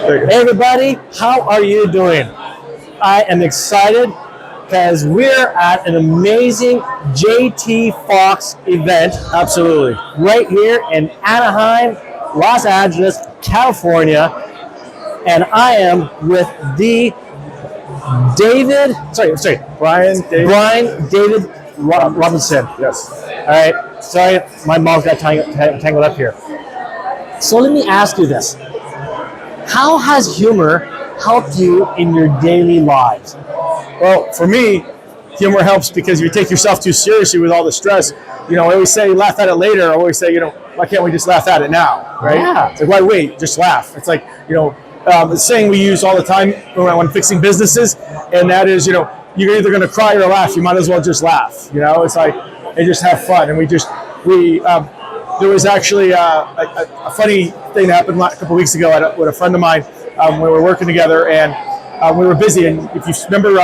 Hey everybody, how are you doing? I am excited because we're at an amazing JT Foxx event. Absolutely. Right here in Anaheim, Los Angeles, California. And I am with the Brian David Robinson. Yes. All right. Sorry, my mouth got tangled up here. So let me ask you this. How has humor helped you in your daily lives? Well, for me, humor helps because if you take yourself too seriously with all the stress, I always say laugh at it later. I always say, why can't we just laugh at it now, right? Yeah. It's like, why wait? Just laugh. It's like, the saying we use all the time when fixing businesses, and that is, you're either going to cry or laugh. You might as well just laugh. It's like, and just have fun. And there was actually a funny thing that happened a couple of weeks ago with a friend of mine. We were working together, and we were busy. And if you remember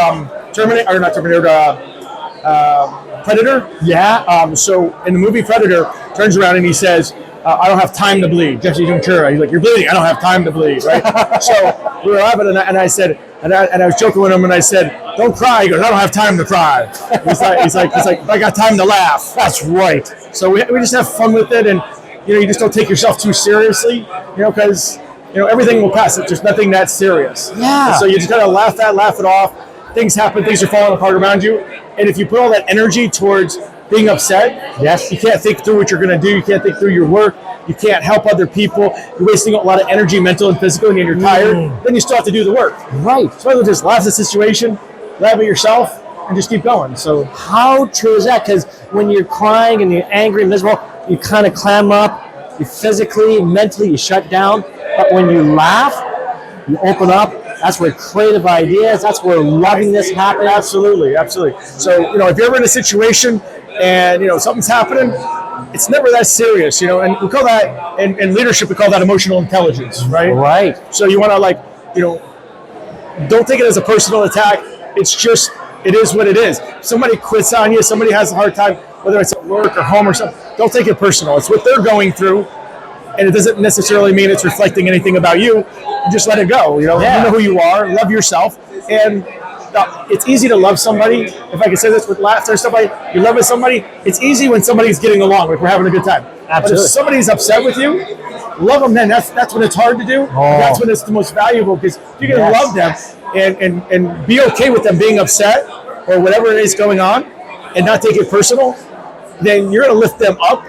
Predator? Yeah. So in the movie Predator, turns around and he says, I don't have time to bleed. Jesse Ventura, he's like, you're bleeding. I don't have time to bleed, right? So we were laughing, and I said, and I was joking with him, and I said, don't cry. He goes, I don't have time to cry. He's like, I got time to laugh. That's right. So we just have fun with it, and you just don't take yourself too seriously, because everything will pass. It's just nothing that serious. Yeah. And so you just gotta laugh it off. Things happen. Things are falling apart around you, and if you put all that energy towards being upset, yes, you can't think through what you're going to do. You can't think through your work. You can't help other people. You're wasting a lot of energy, mental and physical, and you're tired. Then you still have to do the work. Right. So either just laugh at the situation, laugh at yourself, and just keep going. So how true is that? Because when you're crying and you're angry and miserable, you kind of clam up. You physically, mentally, you shut down. But when you laugh, you open up. That's where creative ideas. That's where lovingness happens. Absolutely. So if you're ever in a situation and something's happening, it's never that serious, and we call that in leadership, we call that emotional intelligence, right? Right. So you want to don't take it as a personal attack. It is what it is. Somebody quits on you, somebody has a hard time, whether it's at work or home or something, don't take it personal. It's what they're going through, and it doesn't necessarily mean it's reflecting anything about you. You just let it go. You know who you are, love yourself, and it's easy to love somebody. If I can say this with laughter and stuff, you love somebody. It's easy when somebody's getting along, like we're having a good time. Absolutely. But if somebody's upset with you, love them then. That's when it's hard to do. Oh. That's when it's the most valuable, because if you can love them and be okay with them being upset or whatever it is going on and not take it personal, then you're going to lift them up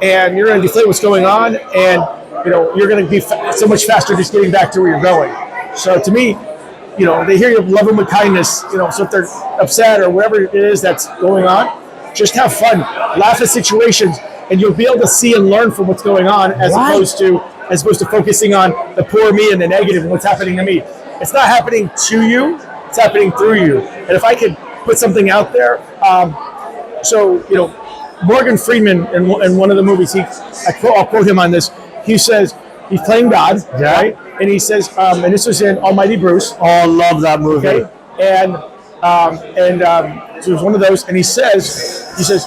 and you're going to deflate what's going on, and you're going to be so much faster just getting back to where you're going. So to me, they hear you love them with kindness, so if they're upset or whatever it is that's going on, just have fun, laugh at situations, and you'll be able to see and learn from what's going on as opposed to focusing on the poor me and the negative and what's happening to me. It's not happening to you, it's happening through you. And if I could put something out there, Morgan Freeman in one of the movies, I'll quote him on this. He says, he's playing God, right? And he says, and this was in Almighty Bruce. Oh, I love that movie. Okay? And so it was one of those, and he says,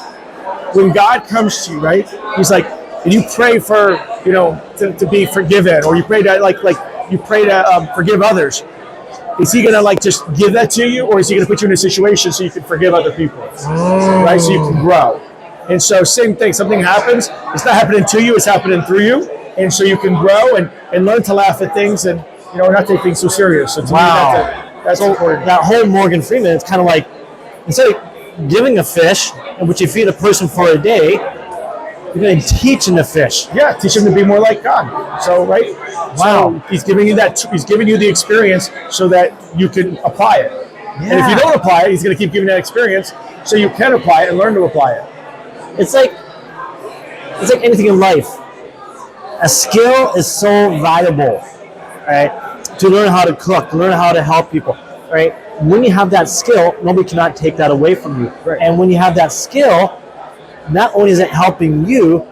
when God comes to you, right? He's like, and you pray for, to be forgiven, or you pray to forgive others. Is he gonna just give that to you, or is he gonna put you in a situation so you can forgive other people, right? So you can grow. And so same thing. Something happens. It's not happening to you. It's happening through you. And so you can grow and learn to laugh at things and not take things so serious. So to me, that's important. That whole Morgan Freeman, it's kind of like, instead of giving a fish, in which you feed a person for a day, you're going to teach them to fish. Yeah, teach them to be more like God. So right. Wow. So he's giving you that. He's giving you the experience so that you can apply it. Yeah. And if you don't apply it, he's going to keep giving that experience so you can apply it and learn to apply it. It's like anything in life. A skill is so valuable, right? To learn how to cook, to learn how to help people, right? When you have that skill, nobody cannot take that away from you. Right. And when you have that skill, not only is it helping you,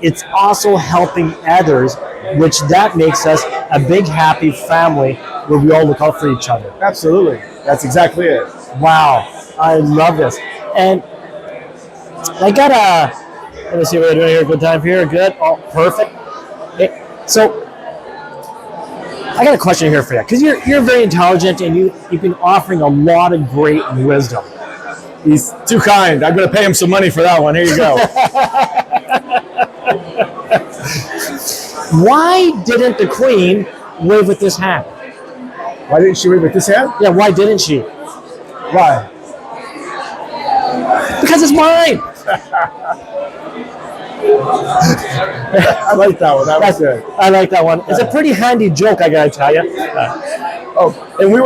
it's also helping others, which that makes us a big, happy family where we all look out for each other. Absolutely. That's exactly it. Wow. I love this. And I got let me see what we're doing here. Good time here. Good. Oh, perfect. Okay. So I got a question here for you because you're very intelligent and you've been offering a lot of great wisdom. He's too kind. I'm going to pay him some money for that one. Here you go. Why didn't the Queen wave with this hand? Why didn't she wave with this hand? Yeah, why didn't she? Why? Because it's mine. I like that one. That was good. I like that one. It's a pretty handy joke, I gotta tell you. And we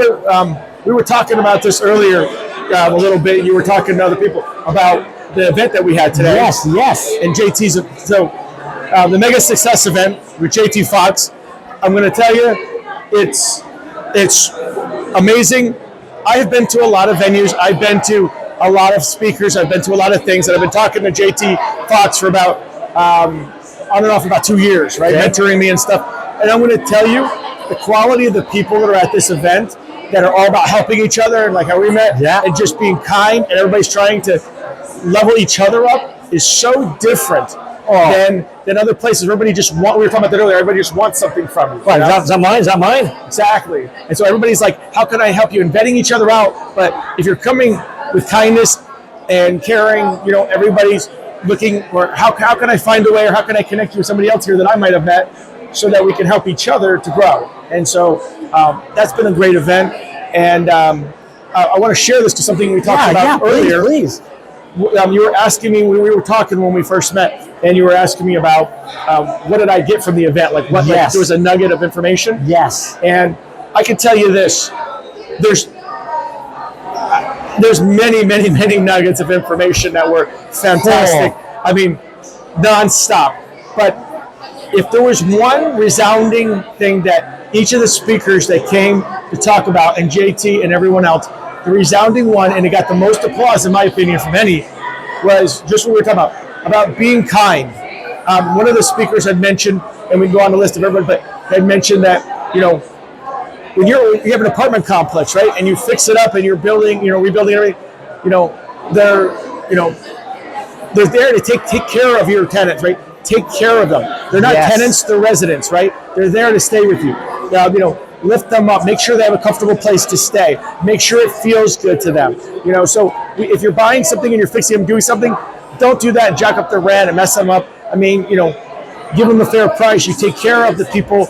were talking about this earlier a little bit. You were talking to other people about the event that we had today. Yes. And JT's the Mega Success event with JT Foxx. I'm going to tell you, it's amazing. I have been to a lot of venues. I've been to a lot of speakers. I've been to a lot of things, and I've been talking to JT Foxx for about on and off about 2 years, right? Okay. Mentoring me and stuff. And I'm going to tell you, the quality of the people that are at this event that are all about helping each other and like how we met, and just being kind, and everybody's trying to level each other up is so different than other places. Everybody just we were talking about that earlier. Everybody just wants something from you. Right, is that mine? Is that mine? Exactly. And so everybody's like, how can I help you? And vetting each other out. But if you're coming with kindness and caring, everybody's looking, or how can I find a way, or how can I connect you with somebody else here that I might have met, so that we can help each other to grow. And so that's been a great event. And I want to share this to something we talked about earlier. Please. You were asking me, we were talking when we first met, and you were asking me about what did I get from the event? Like what? Like there was a nugget of information. Yes. And I can tell you this: there's many nuggets of information that were fantastic. Cool. I mean, nonstop. But if there was one resounding thing that each of the speakers that came to talk about, and JT and everyone else, the resounding one, and it got the most applause, in my opinion, from any, was just what we were talking about being kind. One of the speakers had mentioned, and we can go on the list of everybody, but had mentioned that, when you have an apartment complex, right, and you fix it up and you're building, rebuilding everything, they're there to take care of your tenants, right? Take care of them. They're not tenants, they're residents, right? They're there to stay with you. Lift them up, make sure they have a comfortable place to stay, make sure it feels good to them. So if you're buying something and you're fixing them, doing something, don't do that and jack up their rent and mess them up. I mean, give them a fair price. You take care of the people,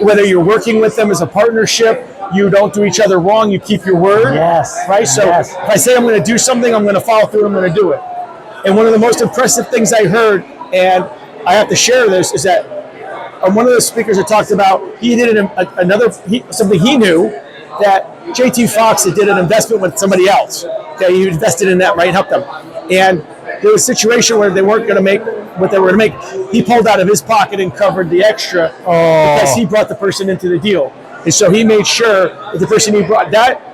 whether you're working with them as a partnership, you don't do each other wrong, you keep your word. Yes. Right? So if I say I'm going to do something, I'm going to follow through, I'm going to do it. And one of the most impressive things I heard, and I have to share this, is that one of the speakers that talked about, he did something he knew, that JT Foxx did an investment with somebody else. Okay, he invested in that, right, and helped them. And there was a situation where they weren't going to make what they were going to make. He pulled out of his pocket and covered the extra because he brought the person into the deal. And so he made sure that the person he brought,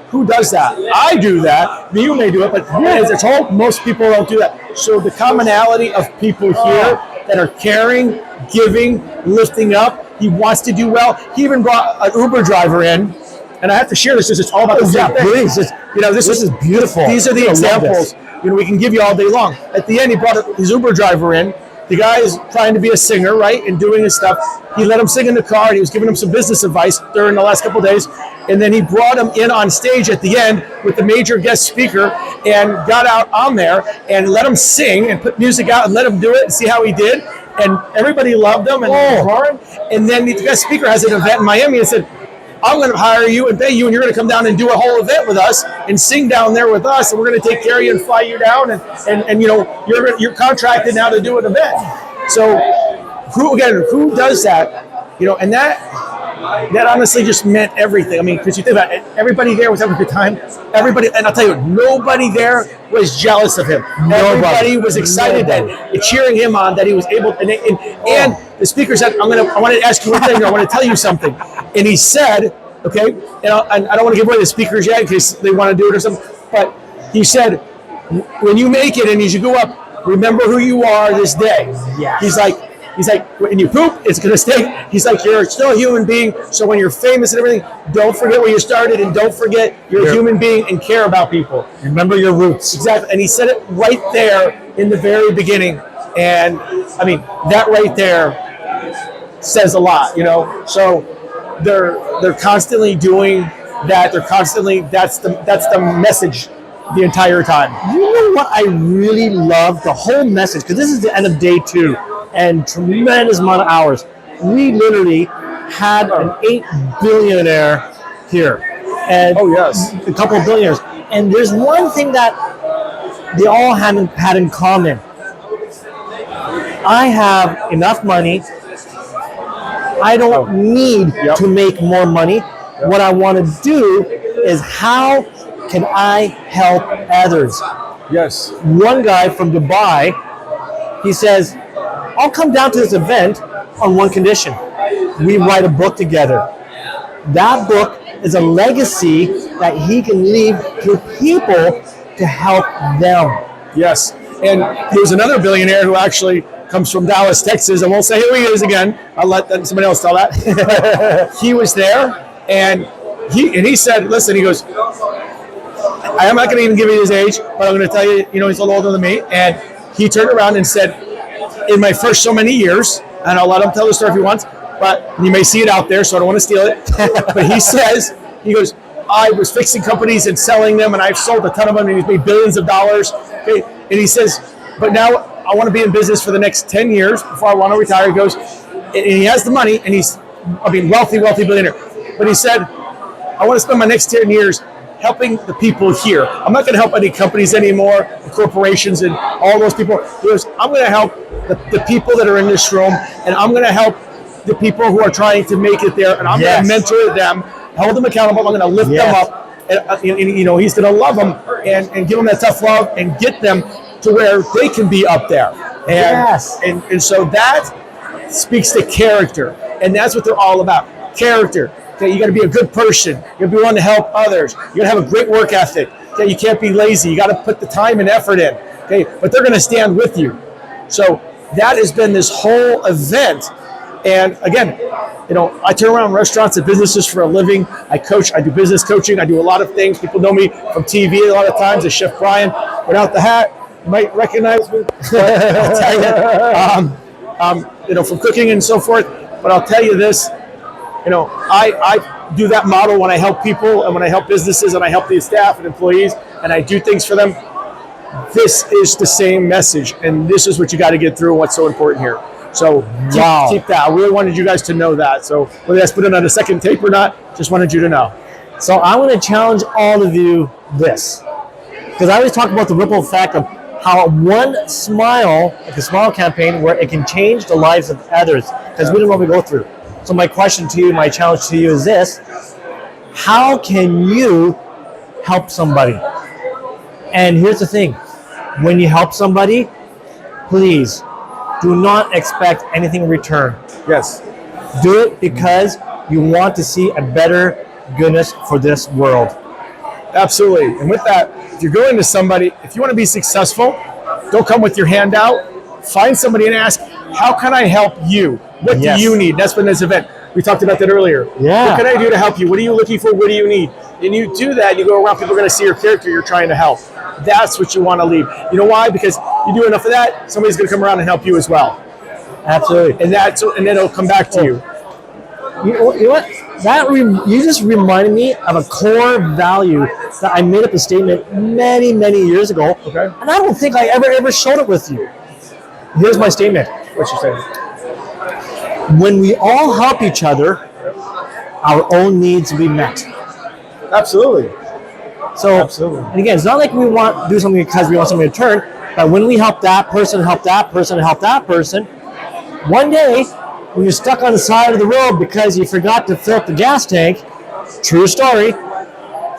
who does that? I do that. You may do it, but as it's all, most people don't do that. So the commonality of people here that are caring, giving, lifting up. He wants to do well. He even brought an Uber driver in, and I have to share this because it's all about the same thing. Please. This is beautiful. These are the examples. We can give you all day long. At the end, he brought his Uber driver in. The guy is trying to be a singer, right, and doing his stuff. He let him sing in the car, and he was giving him some business advice during the last couple of days. And then he brought him in on stage at the end with the major guest speaker and got out on there and let him sing and put music out and let him do it and see how he did. And everybody loved him and then the guest speaker has an event in Miami and said, I'm going to hire you and pay you, and you're going to come down and do a whole event with us and sing down there with us, and we're going to take care of you and fly you down, and you're contracted now to do an event. So who does that? And that honestly just meant everything. I mean, because you think about it, everybody there was having a good time. Everybody, and I'll tell you, nobody there was jealous of him. Everybody was excited and cheering him on that he was able. And the speaker said, I want to ask you one thing. I want to tell you something. And he said, okay, and I don't want to give away the speakers yet in case they want to do it or something. But he said, when you make it and as you go up, remember who you are this day. Yes. He's like, when you poop, it's going to stay. He's like, you're still a human being. So when you're famous and everything, don't forget where you started, and don't forget you're a human being and care about people. Remember your roots. Exactly. And he said it right there in the very beginning. And I mean, that right there says a lot, So they're constantly doing that. They're constantly that's the message the entire time. You know what I really love? The whole message, because this is the end of day 2 and tremendous amount of hours. We literally had an 8 billionaire here. And Oh, yes. a couple of billionaires. And there's one thing that they all had in common. I have enough money. I don't need Yep. to make more money. What I want to do is how can I help others? Yes. One guy from Dubai, he says, I'll come down to this event on one condition. We write a book together. That book is a legacy that he can leave to people to help them. Yes. And there's another billionaire who actually comes from Dallas, Texas. I won't say who he is again. I'll let somebody else tell that. He was there, and he said, listen, he goes, I'm not going to even give you his age, but I'm going to tell you, he's a little older than me. And he turned around and said, in my first so many years, and I'll let him tell the story if he wants, but you may see it out there, so I don't want to steal it. But he goes, I was fixing companies and selling them, and I've sold a ton of them, and he's made billions of dollars. Okay? And he says, but now I want to be in business for the next 10 years before I want to retire. He goes, and he has the money, and he's, wealthy billionaire. But he said, I want to spend my next 10 years helping the people here. I'm not going to help any companies anymore, the corporations and all those people. He goes, I'm going to help the people that are in this room, and I'm going to help the people who are trying to make it there, and I'm going to mentor them, hold them accountable. I'm going to lift them up, and he's going to love them and give them that tough love and get them to where they can be up there. And so that speaks to character, and that's what they're all about. Character. Okay, you got to be a good person. You got to be willing to help others. You got to have a great work ethic. Okay, you can't be lazy. You got to put the time and effort in. Okay, but they're going to stand with you. So that has been this whole event. And again, I turn around restaurants and businesses for a living. I coach. I do business coaching. I do a lot of things. People know me from TV a lot of times as Chef Brian. Without the hat, you might recognize me. I'll tell you, from cooking and so forth. But I'll tell you this. I do that model when I help people and when I help businesses and I help the staff and employees and I do things for them. This is the same message, and this is what you got to get through and what's so important here. So keep that. I really wanted you guys to know that. So whether that's put it on a second tape or not, just wanted you to know. So I want to challenge all of you this, because I always talk about the ripple effect of how one smile, like a smile campaign, where it can change the lives of others, because we don't know what we go through. So my question to you, my challenge to you is this: how can you help somebody? And here's the thing: when you help somebody, please do not expect anything in return. Yes. Do it because you want to see a better goodness for this world. Absolutely. And with that, if you're going to somebody, if you want to be successful, don't come with your hand out. Find somebody and ask, how can I help you? What do you need? That's been this event. We talked about that earlier. Yeah. What can I do to help you? What are you looking for? What do you need? And you do that, you go around, people are going to see your character you're trying to help. That's what you want to leave. You know why? Because you do enough of that, somebody's going to come around and help you as well. Absolutely. And then it'll come back to you. You know what? You just reminded me of a core value that I made up a statement many, many years ago. Okay. And I don't think I ever showed it with you. Here's my statement. What's your statement? When we all help each other, our own needs will be met. Absolutely. So, Absolutely. And again, it's not like we want to do something because we want something in return, but when we help that person, help that person, help that person, one day, when you're stuck on the side of the road because you forgot to fill up the gas tank, true story,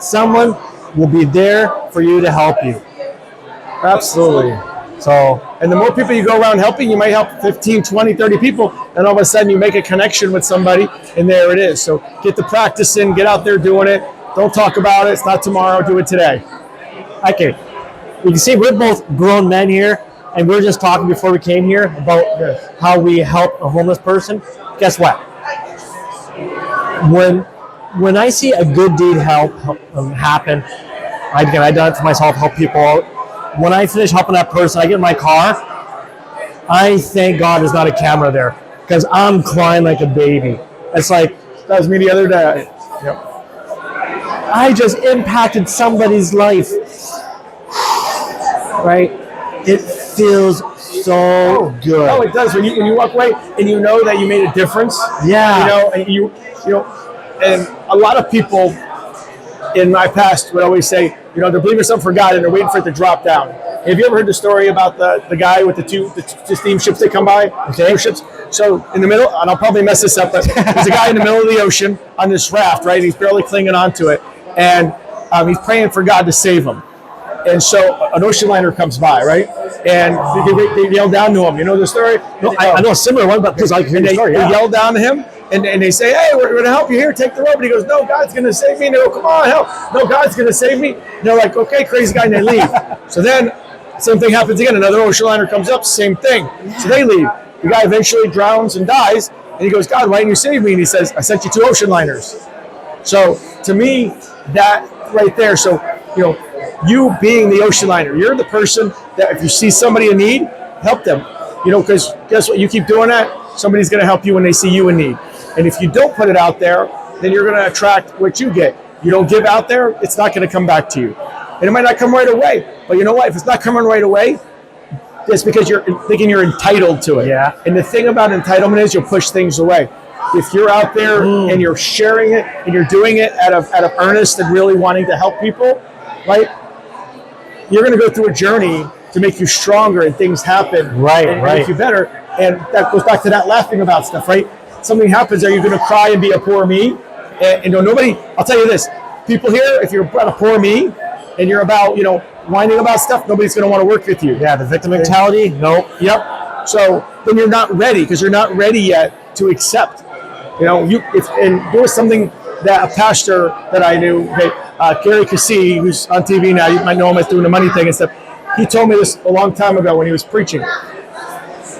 someone will be there for you to help you. Absolutely. So, and the more people you go around helping, you might help 15, 20, 30 people, and all of a sudden you make a connection with somebody, and there it is. So get the practice in, get out there doing it. Don't talk about it. It's not tomorrow. Do it today. Okay. You can see we're both grown men here, and we were just talking before we came here about how we help a homeless person. Guess what? When I see a good deed happen, I've done it for myself, help people out. When I finish helping that person, I get in my car, I thank God there's not a camera there, because I'm crying like a baby. It's like, That was me the other day. Yep. I just impacted somebody's life. Right? It feels so good. Oh, it does. When you walk away and you know that you made a difference. Yeah. You know, and you know, and a lot of people in my past would always say, you know, they're believing something for God and they're waiting for it to drop down. Have you ever heard the story about the guy with the two steamships that come by? Okay. Ships. So in the middle, and I'll probably mess this up, but there's a guy in the middle of the ocean on this raft, right? He's barely clinging onto it, and he's praying for God to save him. And so an ocean liner comes by, right? And they yell down to him. You know the story? No, I know a similar one, but because I can hear the story. They yell down to him, and they say, "Hey, we're going to help you here. Take the rope." And he goes, "No, God's going to save me." And they go, "Come on, help!" "No, God's going to save me." And they're like, "Okay, crazy guy," and they leave. So then, same thing happens again. Another ocean liner comes up, same thing. So they leave. The guy eventually drowns and dies, and he goes, "God, why didn't you save me?" And he says, "I sent you 2 ocean liners." So to me, that right there. So you being the ocean liner, you're the person that if you see somebody in need, help them. Because guess what? You keep doing that, somebody's going to help you when they see you in need. And if you don't put it out there, then you're going to attract what you get. You don't give out there, it's not going to come back to you. And it might not come right away. But you know what? If it's not coming right away, it's because you're thinking you're entitled to it. Yeah. And the thing about entitlement is you'll push things away. If you're out there and you're sharing it and you're doing it out of earnest and really wanting to help people, right? You're going to go through a journey to make you stronger and things happen and make you better. And that goes back to that laughing about stuff, right? Something happens, are you going to cry and be a poor me? And nobody, I'll tell you this, people here, if you're about a poor me and you're about, whining about stuff, nobody's going to want to work with you. Yeah, the victim mentality, nope. Yep. So then you're not ready because you're not ready yet to accept. And there was something that a pastor that I knew, Gary Cassini, who's on TV now, you might know him as doing the money thing and stuff. He told me this a long time ago when he was preaching.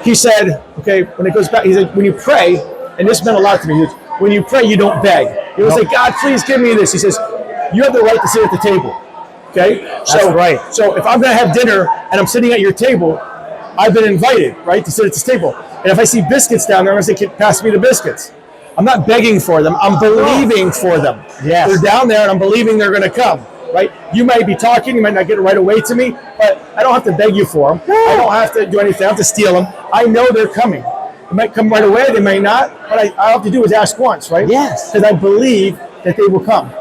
He said, when it goes back, he said, when you pray, and this meant a lot to me, when you pray, you don't beg. You don't say, "God, please give me this." He says, you have the right to sit at the table. Okay? That's right. So if I'm going to have dinner and I'm sitting at your table, I've been invited, right, to sit at this table. And if I see biscuits down there, I'm going to say, "Pass me the biscuits." I'm not begging for them. I'm believing for them. Yes. They're down there, and I'm believing they're going to come. Right? You might be talking, you might not get it right away to me, but I don't have to beg you for them. I don't have to do anything. I don't have to steal them. I know they're coming. They might come right away, they may not, but all I have to do is ask once, right? Yes. Because I believe that they will come.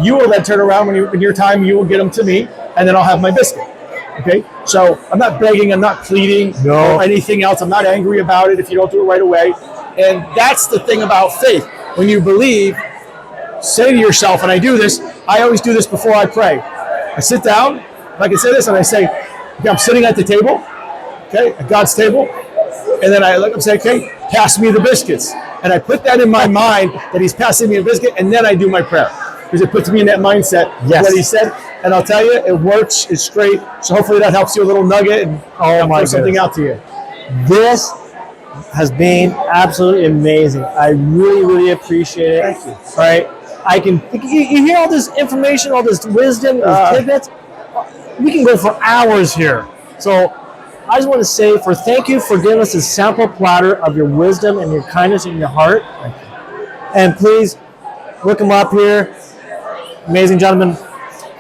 You will then turn around when your time, you will get them to me, and then I'll have my biscuit. Okay? So I'm not begging, I'm not pleading, or anything else. I'm not angry about it if you don't do it right away. And that's the thing about faith. When you believe, say to yourself, and I do this, I always do this before I pray. I sit down, if I can say this, and I say, I'm sitting at the table, at God's table, and then I look up and say, pass me the biscuits. And I put that in my mind that he's passing me a biscuit, and then I do my prayer. Because it puts me in that mindset of what he said. And I'll tell you, it works, it's great. So hopefully that helps you a little nugget and throw something out to you. This has been absolutely amazing. I really, really appreciate it. Thank you. All right. You hear all this information, all this wisdom, these tidbits. We can go for hours here. So I just want to say thank you for giving us a sample platter of your wisdom and your kindness and your heart. Thank you. And please look him up here. Amazing gentleman.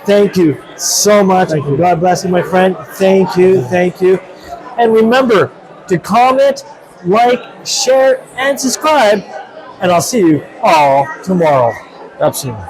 Thank you so much. Thank you. God bless you, my friend. Thank you. Thank you. And remember to comment, like, share, and subscribe. And I'll see you all tomorrow. Absolutely.